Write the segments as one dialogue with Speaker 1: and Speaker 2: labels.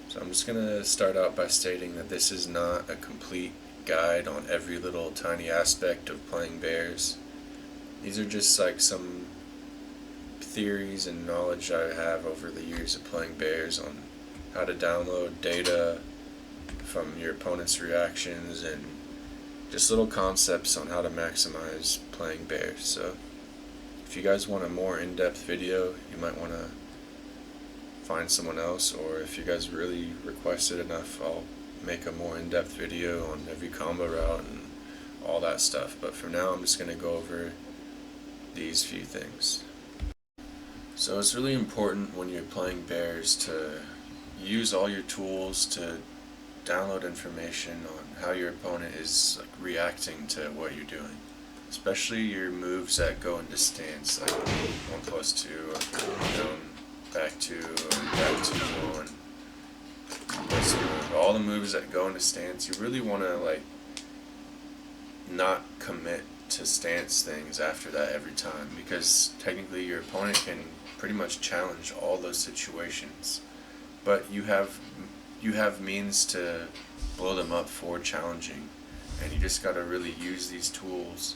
Speaker 1: So I'm just going to start out by stating that this is not a complete guide on every little tiny aspect of playing bears. These are just like some theories and knowledge I have over the years of playing bears on how to download data from your opponent's reactions and just little concepts on how to maximize playing bears. So if you guys want a more in-depth video, you might want to find someone else, or if you guys really request it enough, I'll make a more in-depth video on every combo route and all that stuff. But for now, I'm just going to go over these few things. So it's really important when you're playing bears to use all your tools to download information on how your opponent is like reacting to what you're doing, especially your moves that go into stance, like 1+2, down, back 2, back 2, 1. All the moves that go into stance, you really want to like not commit to stance things after that every time, because technically your opponent can pretty much challenge all those situations, but you have means to blow them up for challenging, and you just gotta really use these tools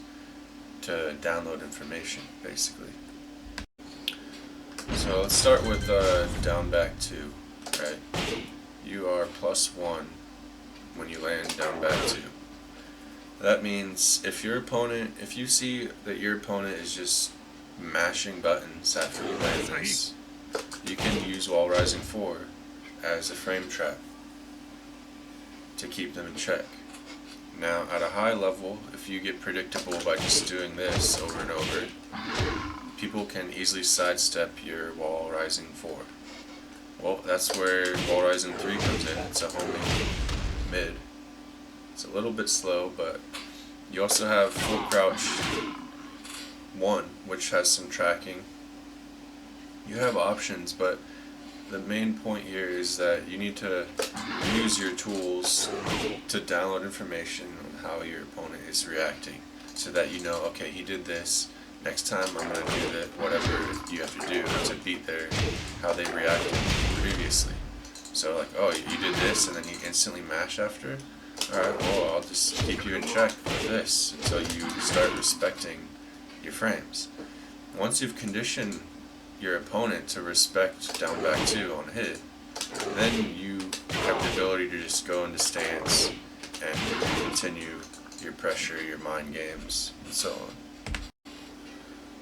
Speaker 1: to download information, basically. So let's start with down back 2, right? You are +1 when you land down back 2. That means if you see that your opponent is just mashing buttons after you land this, you can use wall rising 4 as a frame trap to keep them in check. Now at a high level, if you get predictable by just doing this over and over, people can easily sidestep your wall rising 4. Well, that's where wall rising 3 comes in. It's a homing mid. It's a little bit slow, but you also have full crouch 1, which has some tracking. You have options, but the main point here is that you need to use your tools to download information on how your opponent is reacting, so that you know, okay, he did this, next time I'm going to do that, whatever you have to do to beat how they reacted previously. So like, oh, you did this and then you instantly mash after? Alright, well, I'll just keep you in check with this until you start respecting your frames. Once you've conditioned your opponent to respect down back 2 on hit, then you have the ability to just go into stance and continue your pressure, your mind games, and so on.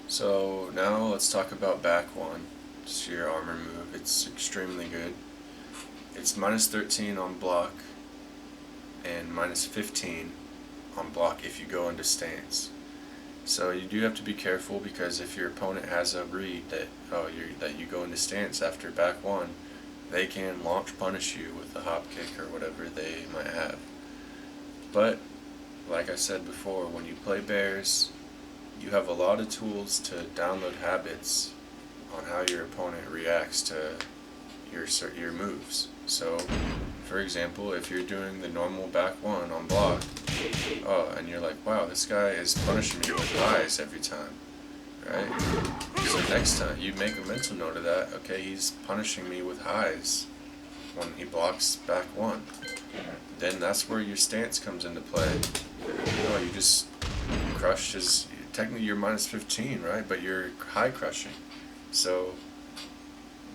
Speaker 1: So now let's talk about back 1. It's your armor move. It's extremely good. It's -13 on block and -15 on block if you go into stance. So you do have to be careful, because if your opponent has a read that you go into stance after back 1, they can launch punish you with a hop kick or whatever they might have. But like I said before, when you play bears, you have a lot of tools to download habits on how your opponent reacts to your moves. So for example, if you're doing the normal back 1 on block, and you're like, wow, this guy is punishing me with highs every time, right? So next time, you make a mental note of that. Okay, he's punishing me with highs when he blocks back 1. Then that's where your stance comes into play. You just crushed his, technically you're -15, right? But you're high crushing. So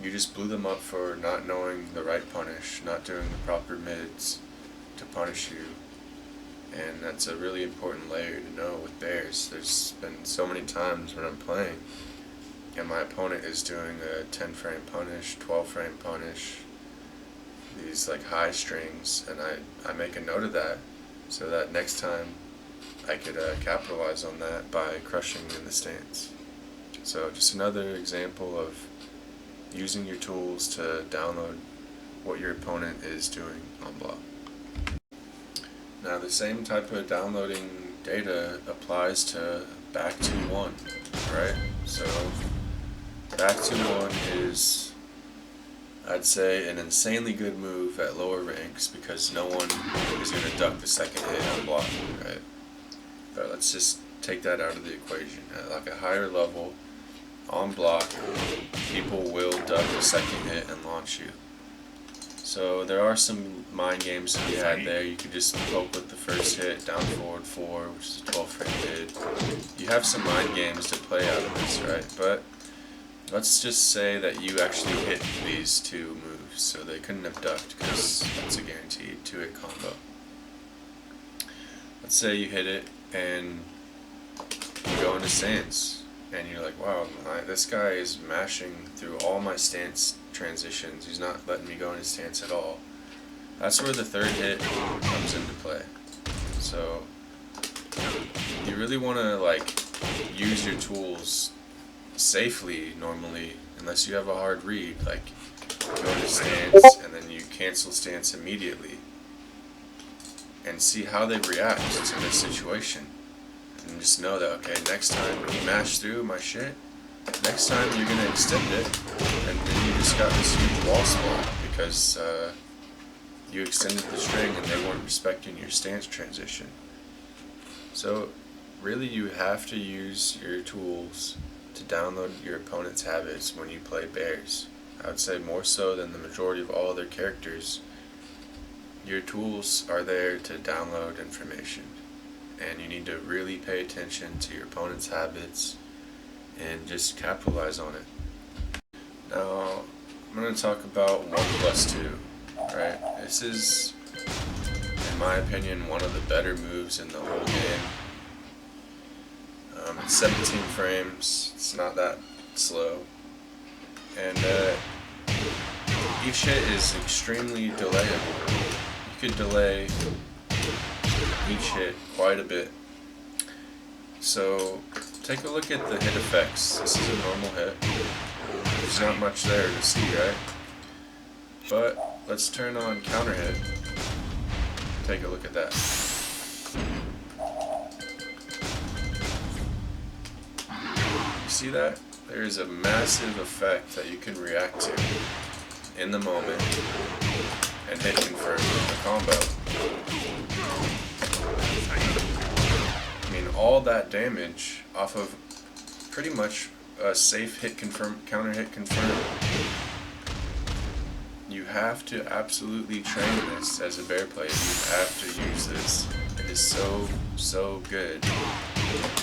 Speaker 1: you just blew them up for not knowing the right punish, not doing the proper mids to punish you. And that's a really important layer to know with bears. There's been so many times when I'm playing and my opponent is doing a 10 frame punish, 12 frame punish, these like high strings, and I make a note of that so that next time I could capitalize on that by crushing in the stance. So just another example of using your tools to download what your opponent is doing on block. Now the same type of downloading data applies to back 2-1, right? So back 2-1 is, I'd say, an insanely good move at lower ranks, because no one is going to duck the second hit on block, right? But let's just take that out of the equation. At like a higher level, on block, people will duck the second hit and launch you. So there are some mind games to be had there. You could just poke with the first hit, down forward 4, which is a 12 frame bid. You have some mind games to play out of this, right? But let's just say that you actually hit these two moves, so they couldn't abduct because that's a guaranteed 2-hit combo. Let's say you hit it and you go into stance, and you're like, wow, this guy is mashing through all my stance transitions. He's not letting me go into stance at all. That's where the third hit comes into play. So you really want to use your tools safely normally, unless you have a hard read, like go into stance and then you cancel stance immediately and see how they react to this situation. And just know that, okay, next time when you mash through my shit, next time you're going to extend it, and then you just got this huge wall spot because you extended the string and they weren't respecting your stance transition. So really you have to use your tools to download your opponent's habits when you play bears. I would say more so than the majority of all other characters. Your tools are there to download information, and you need to really pay attention to your opponent's habits and just capitalize on it. Now, I'm going to talk about 1+2, right? This is, in my opinion, one of the better moves in the whole game. It's 17 frames, it's not that slow, and each hit is extremely delayable. You could delay each hit quite a bit. So take a look at the hit effects. This is a normal hit. There's not much there to see, right? But let's turn on counter hit. Take a look at that. You see that? There's a massive effect that you can react to in the moment and hit confirm the combo. I mean, all that damage off of pretty much a safe hit confirm, counter hit confirm. You have to absolutely train this as a bear player. You have to use this. It is so good.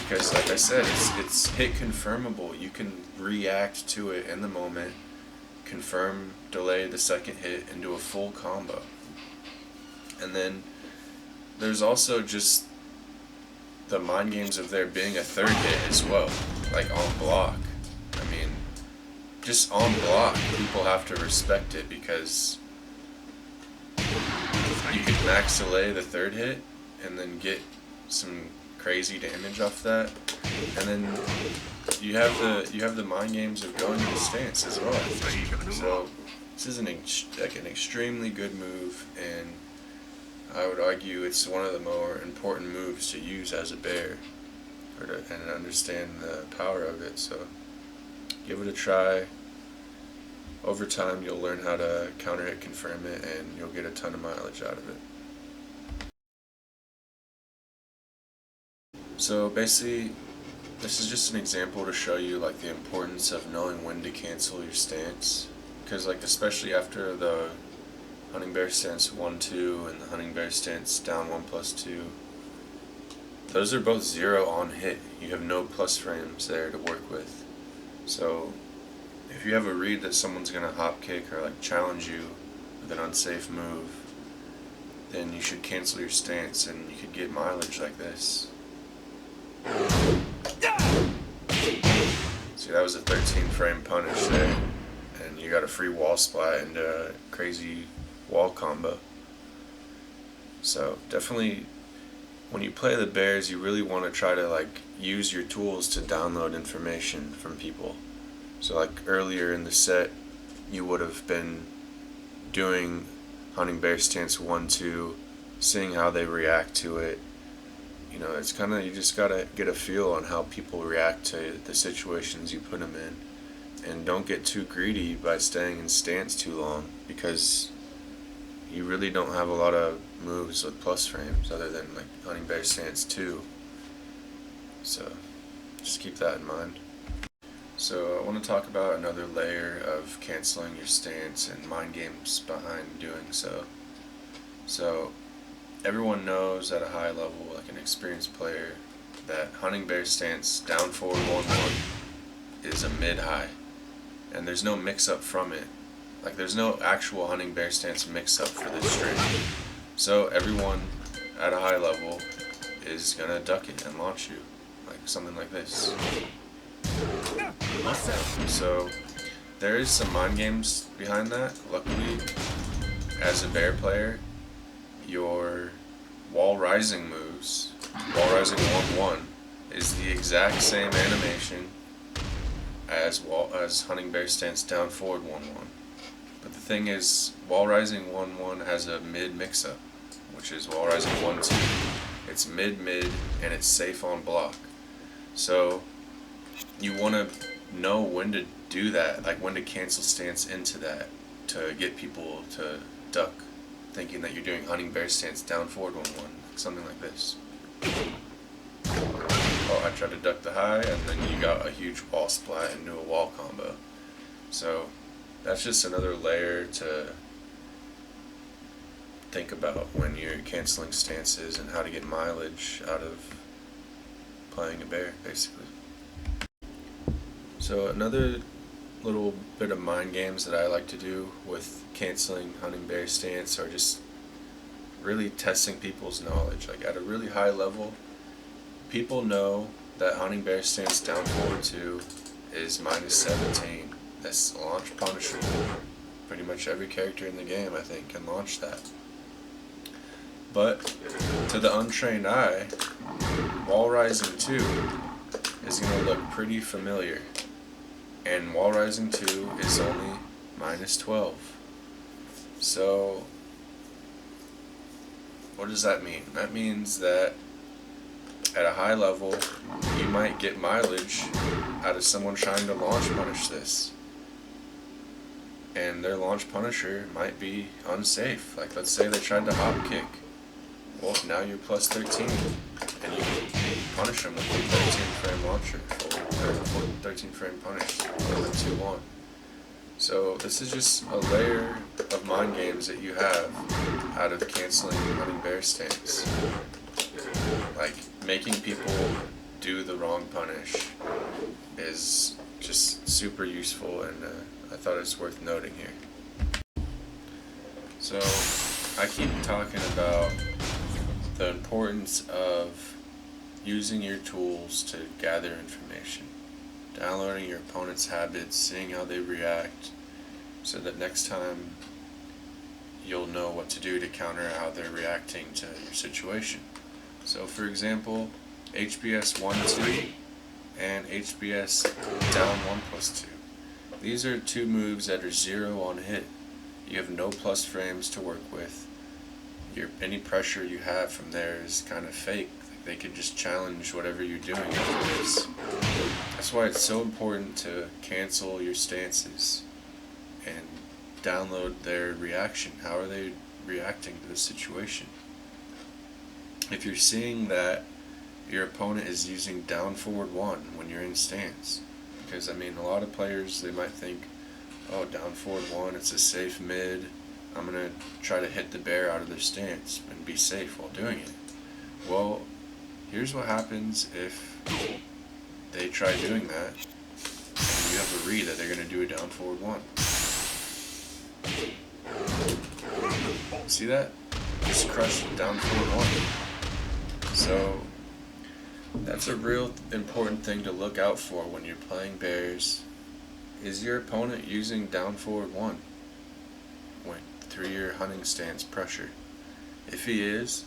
Speaker 1: Because like I said, it's hit confirmable. You can react to it in the moment, confirm, delay the second hit, and do a full combo. And then there's also just the mind games of there being a third hit as well, like on block. I mean, just on block, people have to respect it because you can max delay the third hit and then get some crazy damage off that, and then you have the mind games of going into stance as well. So this is an extremely good move, and I would argue it's one of the more important moves to use as a bear, and understand the power of it. So give it a try. Over time, you'll learn how to counter hit confirm it, and you'll get a ton of mileage out of it. So basically, this is just an example to show you like the importance of knowing when to cancel your stance, because like especially after the hunting bear stance 1-2 and the hunting bear stance down 1+2, those are both 0 on hit. You have no plus frames there to work with. So if you have a read that someone's gonna hop kick or like challenge you with an unsafe move, then you should cancel your stance and you could get mileage like this. See, that was a 13 frame punish there, and you got a free wall splat and a crazy wall combo. So definitely, when you play the bears, you really want to try to like use your tools to download information from people. So like earlier in the set, you would have been doing hunting bear stance 1-2, seeing how they react to it. You know, it's kind of, you just gotta get a feel on how people react to the situations you put them in, and don't get too greedy by staying in stance too long, because you really don't have a lot of moves with plus frames other than like hunting bear stance 2. So just keep that in mind. So I want to talk about another layer of canceling your stance and mind games behind doing so. So everyone knows at a high level, like an experienced player, that hunting bear stance down forward 1-1 is a mid-high, and there's no mix-up from it. Like there's no actual hunting bear stance mix-up for this string. So everyone at a high level is gonna duck it and launch you, like something like this. So there is some mind games behind that. Luckily, as a bear player, your wall rising moves, wall rising 1-1, is the exact same animation as hunting bear stance down forward 1-1. But the thing is, wall rising 1-1 has a mid mix up, which is wall rising 1-2. It's mid and it's safe on block. So you want to know when to do that, like when to cancel stance into that to get people to duck, thinking that you're doing hunting bear stance down forward 1-1, something like this. Oh, I tried to duck the high, and then you got a huge wall splat into a wall combo. So that's just another layer to think about when you're canceling stances and how to get mileage out of playing a bear, basically. So another little bit of mind games that I like to do with canceling hunting bear stance are just really testing people's knowledge. Like at a really high level, people know that hunting bear stance down forward 2 is -17. That's launch punishable. Pretty much every character in the game, I think, can launch that. But to the untrained eye, wall rising 2 is going to look pretty familiar. And wall rising 2 is only -12. So what does that mean? That means that at a high level, you might get mileage out of someone trying to launch punish this. And their launch punisher might be unsafe. Like let's say they tried to hop kick. Well, now you're +13, and you can punish them with a 13 frame launcher, or 13 frame punish, with 2-1. So this is just a layer of mind games that you have out of canceling hunting bear stance. Like making people do the wrong punish is just super useful, and I thought it's worth noting here. So I keep talking about the importance of using your tools to gather information, downloading your opponent's habits, seeing how they react, so that next time you'll know what to do to counter how they're reacting to your situation. So for example, HBS 1-2 and HBS down 1+2. These are two moves that are 0 on hit. You have no plus frames to work with. Any pressure you have from there is kind of fake. They could just challenge whatever you're doing after this. That's why it's so important to cancel your stances and download their reaction. How are they reacting to the situation? If you're seeing that your opponent is using down forward 1 when you're in stance, because I mean a lot of players, they might think, oh, down forward 1, it's a safe mid, I'm going to try to hit the bear out of their stance and be safe while doing it. Well, here's what happens if they try doing that and you have a read that they're going to do a down forward 1. See that? Just crush down forward 1. So that's a real important thing to look out for when you're playing bears. Is your opponent using down forward 1 through your hunting stance pressure? If he is,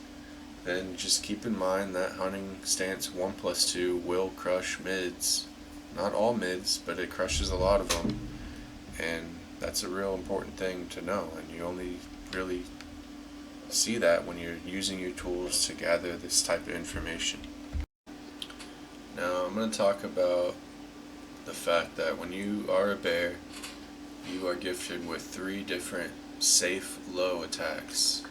Speaker 1: then just keep in mind that hunting stance 1+2 will crush mids. Not all mids, but it crushes a lot of them, and that's a real important thing to know, and you only really see that when you're using your tools to gather this type of information. Now I'm going to talk about the fact that when you are a bear, you are gifted with 3 different safe low attacks.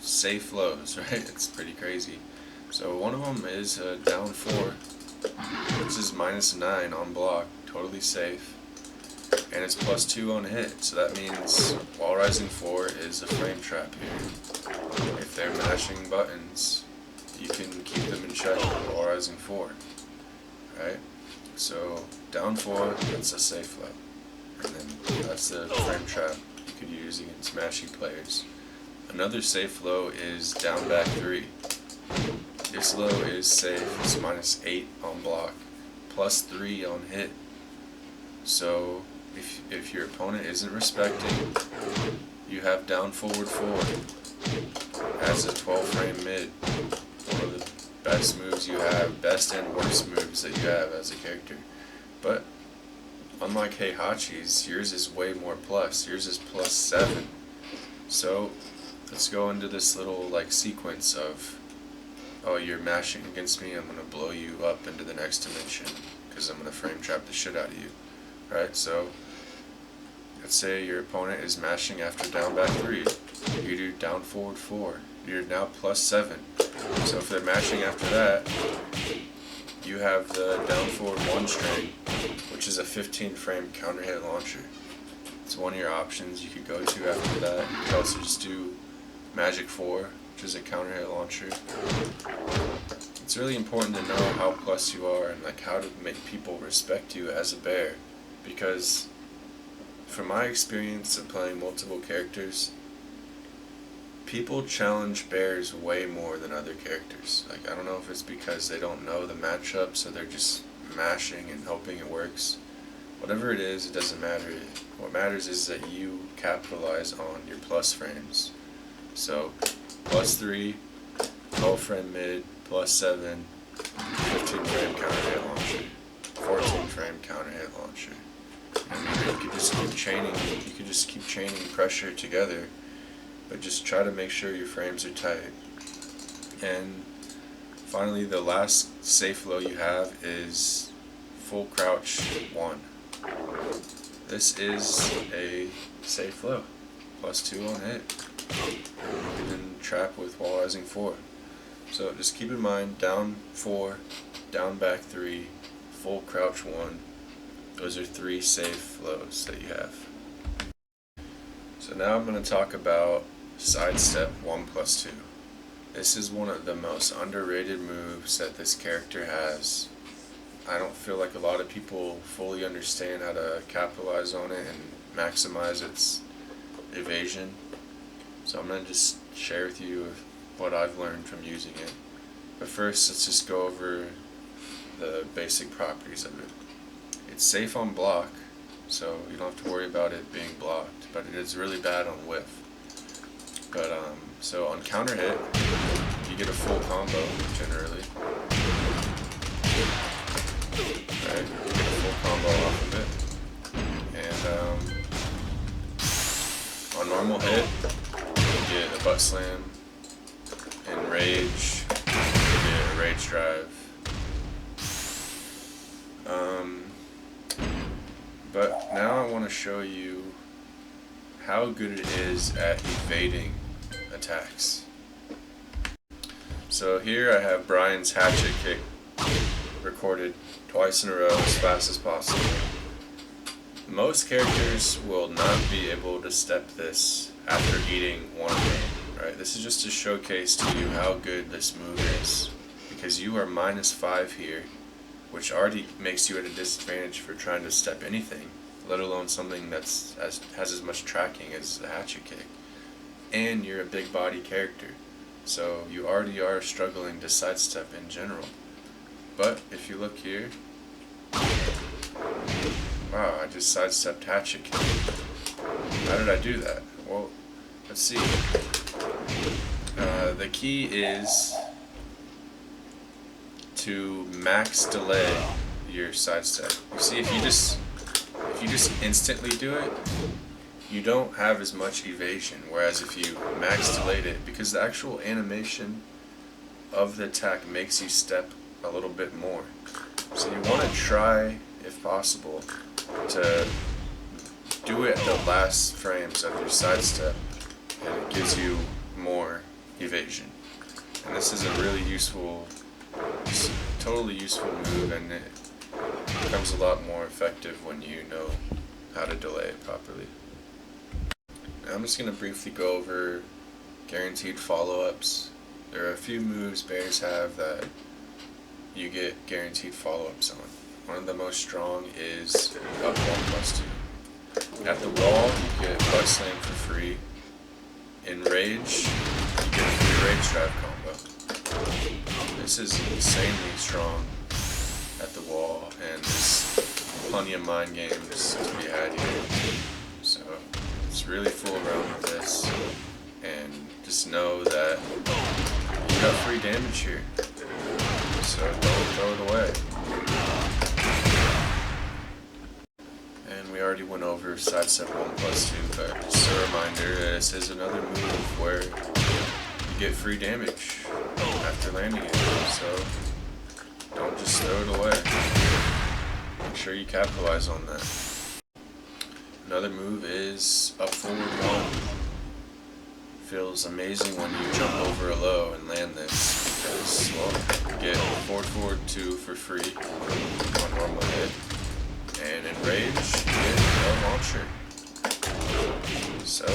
Speaker 1: Safe lows, right? It's pretty crazy. So one of them is down 4. This is -9 on block, totally safe, and it's +2 on hit, so that means Wall Rising 4 is a frame trap here. If they're mashing buttons, you can keep them in check with Wall Rising 4, right? So down 4, that's a safe low, and then that's the frame trap you could use against mashy players. Another safe low is down back 3. This low is safe, it's -8 on block, +3 on hit. So if your opponent isn't respecting, you have down forward 4 as a 12 frame mid. One of the best moves you have, best and worst moves that you have as a character. But unlike Heihachi's, yours is way more plus. Yours is +7. So let's go into this little like sequence of, oh, you're mashing against me, I'm gonna blow you up into the next dimension because I'm gonna frame trap the shit out of you. Right? So let's say your opponent is mashing after down back 3. You do down forward 4. You're now +7. So if they're mashing after that, you have the down forward 1 string, which is a 15 frame counter hit launcher. It's one of your options you could go to after that. You could also just do Magic 4, which is a counter hit launcher. It's really important to know how plus you are and like how to make people respect you as a bear, because from my experience of playing multiple characters, people challenge bears way more than other characters. Like, I don't know if it's because they don't know the matchup, so they're just mashing and hoping it works. Whatever it is, it doesn't matter. What matters is that you capitalize on your plus frames. So, +3, 12 frame mid, +7, 15 frame counter hit launcher, 14 frame counter hit launcher. And you could just keep chaining. You could just keep chaining pressure together, but just try to make sure your frames are tight. And finally, the last safe low you have is full crouch 1. This is a safe low, +2 on hit. You can trap with Wall Rising 4. So just keep in mind, down 4, down back 3, full crouch 1. Those are 3 safe lows that you have. So now I'm going to talk about sidestep 1+2. This is one of the most underrated moves that this character has. I don't feel like a lot of people fully understand how to capitalize on it and maximize its evasion. So I'm going to just share with you what I've learned from using it. But first, let's just go over the basic properties of it. It's safe on block, so you don't have to worry about it being blocked, but it is really bad on whiff. But so on counter hit, you get a full combo generally. Right, you get a full combo off of it. And on normal hit, you get a butt slam. In rage, you get a rage drive. But now I want to show you how good it is at evading attacks. So here I have Brian's hatchet kick recorded twice in a row as fast as possible. Most characters will not be able to step this after eating one game, right? This is just to showcase to you how good this move is, because you are -5 here, which already makes you at a disadvantage for trying to step anything, let alone something that has as much tracking as the hatchet kick. And you're a big body character, so you already are struggling to sidestep in general. But if you look here, wow, I just sidestepped hatchet kick. How did I do that? Well, let's see. The key is to max delay your sidestep. You see, if you just instantly do it, you don't have as much evasion. Whereas if you max delayed it, because the actual animation of the attack makes you step a little bit more. So you want to try, if possible, to do it at the last frames of your sidestep, and it gives you more evasion. And this is a really useful, totally useful move, and becomes a lot more effective when you know how to delay it properly. Now I'm just going to briefly go over guaranteed follow-ups. There are a few moves bears have that you get guaranteed follow-ups on. One of the most strong is up 1+2. At the wall, you get butt slam for free. In rage, you get a free rage drive combo. This is insanely strong at the wall, and there's plenty of mind games to be had here. So it's really fool around with this, and just know that you got free damage here. So don't throw it away. And we already went over sidestep 1+2, but just a reminder, this is another move where you get free damage after landing it. So don't just throw it away. Make sure you capitalize on that. Another move is up forward 1. Feels amazing when you jump over a low and land this, because, well, you get forward 2 for free on normal hit, and in rage you get a launcher. So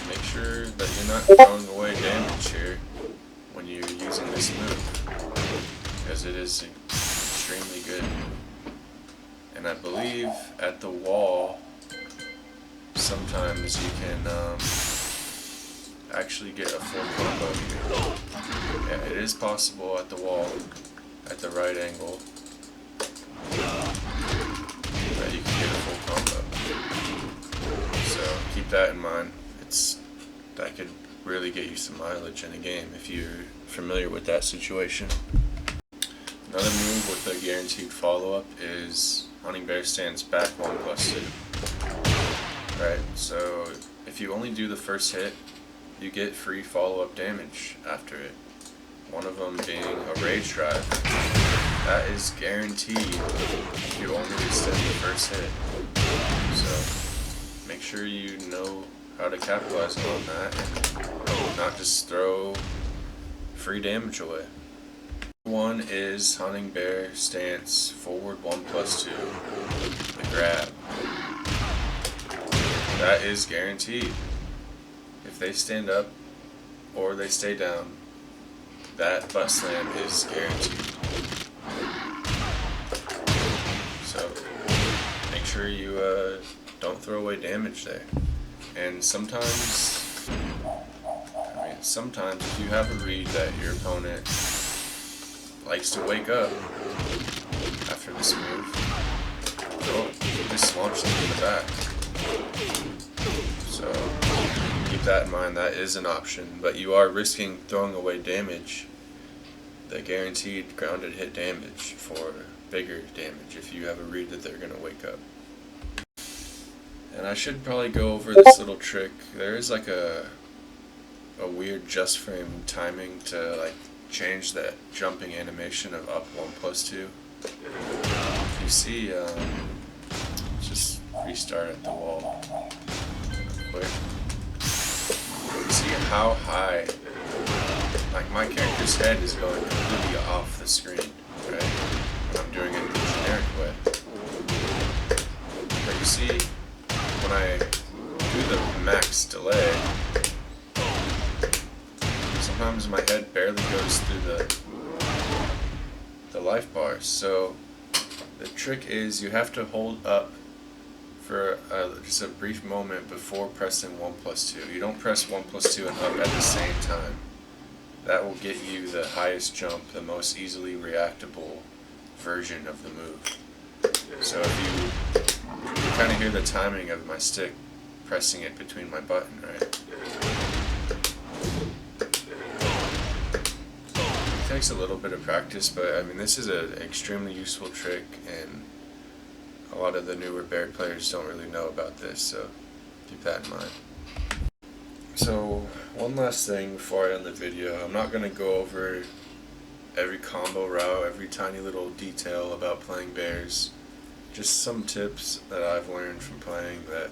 Speaker 1: make sure that you're not throwing away damage here when you're using this move, because it is extremely good. And I believe at the wall sometimes you can actually get a full combo here. Yeah, it is possible at the wall, at the right angle, that you can get a full combo. So keep that in mind. That could really get you some mileage in a game if you're familiar with that situation. Another move with a guaranteed follow-up is Hunting Bear Stance back 1+2. Right, so if you only do the first hit, you get free follow-up damage after it. One of them being a rage drive. That is guaranteed if you only extend the first hit. So make sure you know how to capitalize on that and not just throw free damage away. One is Hunting Bear Stance forward 1+2. The grab. That is guaranteed. If they stand up or they stay down, that butt slam is guaranteed. So make sure you don't throw away damage there. And sometimes if you have a read that your opponent likes to wake up after this move, just launch them in the back. So keep that in mind, that is an option, but you are risking throwing away damage, the guaranteed grounded hit damage, for bigger damage if you have a read that they're going to wake up. And I should probably go over this little trick. There is like a weird just frame timing to like change that jumping animation of up 1+2. If you see, just restart at the wall quick. You see how high, like my character's head is going completely off the screen, right? When I'm doing it the generic way. But you see, when I do the max delay, sometimes my head barely goes through the life bars. So the trick is you have to hold up for just a brief moment before pressing 1+2. You don't press 1+2 and up at the same time. That will get you the highest jump, the most easily reactable version of the move. So if you kind of hear the timing of my stick pressing it between my button, right? It takes a little bit of practice, but I mean this is an extremely useful trick, and a lot of the newer bear players don't really know about this, so keep that in mind. So one last thing before I end the video, I'm not going to go over every combo route, every tiny little detail about playing bears. Just some tips that I've learned from playing that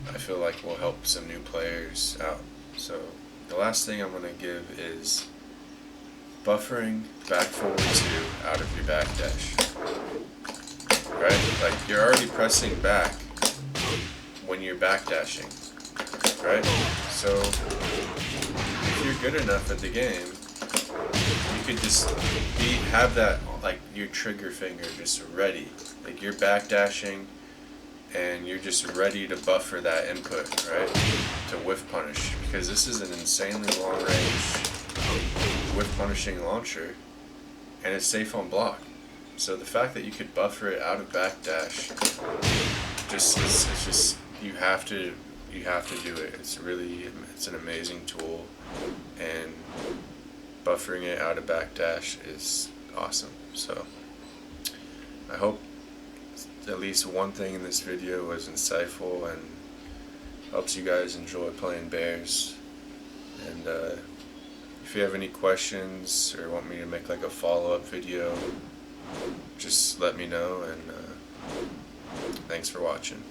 Speaker 1: I feel like will help some new players out. So the last thing I'm going to give is buffering back forward 2 out of your backdash. right? Like, you're already pressing back when you're backdashing, right? So if you're good enough at the game, you could just have that, like, your trigger finger just ready. Like, you're backdashing and you're just ready to buffer that input, right? To whiff punish, because this is an insanely long range whiff punishing launcher, and it's safe on block. So the fact that you could buffer it out of backdash, it's just you have to do it. It's an amazing tool, and buffering it out of backdash is awesome. So I hope at least one thing in this video was insightful and helps you guys enjoy playing bears. And if you have any questions or want me to make like a follow-up video, just let me know, and thanks for watching.